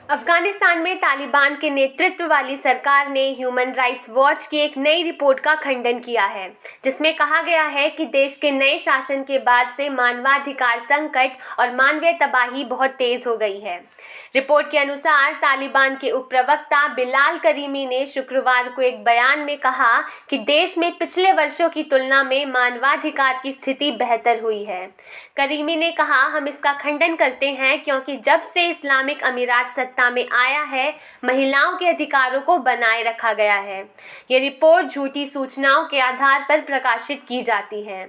अफगानिस्तान में तालिबान के नेतृत्व वाली सरकार ने ह्यूमन राइट्स वॉच की एक नई रिपोर्ट का खंडन किया है, जिसमें कहा गया है कि देश के नए शासन के बाद से मानवाधिकार संकट और मानवीय तबाही बहुत तेज हो गई है। रिपोर्ट के अनुसार तालिबान के उप प्रवक्ता बिलाल करीमी ने शुक्रवार को एक बयान में कहा कि देश में पिछले वर्षों की तुलना में मानवाधिकार की स्थिति बेहतर हुई है। करीमी ने कहा, हम इसका खंडन करते हैं क्योंकि जब से इस्लामिक अमीरात सत्ता में आया है, महिलाओं के अधिकारों को बनाए रखा गया है। ये रिपोर्ट झूठी सूचनाओं के आधार पर प्रकाशित की जाती है।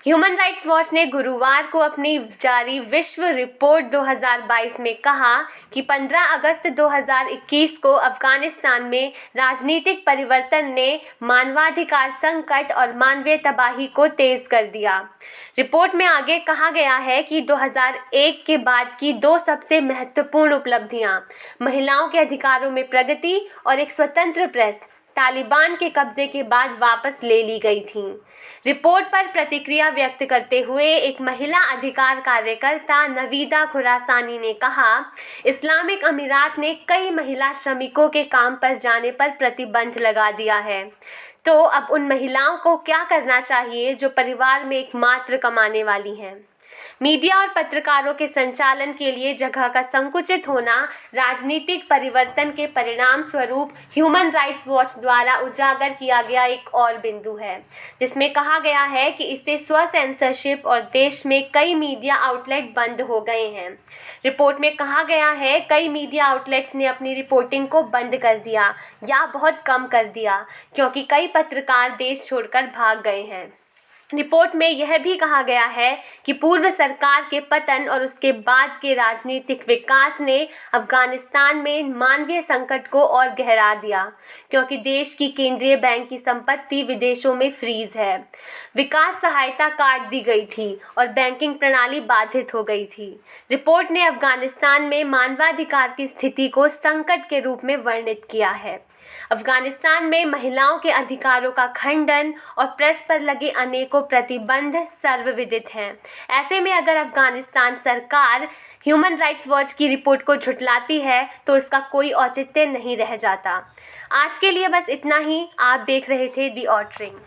ह्यूमन राइट्स वॉच ने गुरुवार को अपनी जारी विश्व रिपोर्ट 2022 में कहा कि 15 अगस्त 2021 को अफगानिस्तान में राजनीतिक परिवर्तन ने मानवाधिकार संकट और मानवीय तबाही को तेज कर दिया। रिपोर्ट में आगे कहा गया है कि 2001 के बाद की दो सबसे महत्वपूर्ण उपलब्धियां महिलाओं के अधिकारों में प्रगति और एक स्वतंत्र प्रेस तालिबान के कब्जे के बाद वापस ले ली गई थी। रिपोर्ट पर प्रतिक्रिया व्यक्त करते हुए एक महिला अधिकार कार्यकर्ता नवीदा खुरासानी ने कहा, इस्लामिक अमीरात ने कई महिला श्रमिकों के काम पर जाने पर प्रतिबंध लगा दिया है। तो अब उन महिलाओं को क्या करना चाहिए जो परिवार में एकमात्र कमाने वाली हैं? मीडिया और पत्रकारों के संचालन के लिए जगह का संकुचित होना राजनीतिक परिवर्तन के परिणाम स्वरूप ह्यूमन राइट्स वॉच द्वारा उजागर किया गया एक और बिंदु है, जिसमें कहा गया है कि इससे स्व सेंसरशिप और देश में कई मीडिया आउटलेट बंद हो गए हैं। रिपोर्ट में कहा गया है, कई मीडिया आउटलेट्स ने अपनी रिपोर्टिंग को बंद कर दिया या बहुत कम कर दिया क्योंकि कई पत्रकार देश छोड़कर भाग गए हैं। रिपोर्ट में यह भी कहा गया है कि पूर्व सरकार के पतन और उसके बाद के राजनीतिक विकास ने अफगानिस्तान में मानवीय संकट को और गहरा दिया क्योंकि देश की केंद्रीय बैंक की संपत्ति विदेशों में फ्रीज है। विकास सहायता काट दी गई थी और बैंकिंग प्रणाली बाधित हो गई थी। रिपोर्ट ने अफगानिस्तान में मानवाधिकार की स्थिति को संकट के रूप में वर्णित किया है। अफगानिस्तान में महिलाओं के अधिकारों का खंडन और प्रेस पर लगे अनेकों प्रतिबंध सर्वविदित हैं। ऐसे में अगर अफगानिस्तान सरकार ह्यूमन राइट्स वॉच की रिपोर्ट को झुठलाती है तो इसका कोई औचित्य नहीं रह जाता। आज के लिए बस इतना ही। आप देख रहे थे दी ऑटरिंग।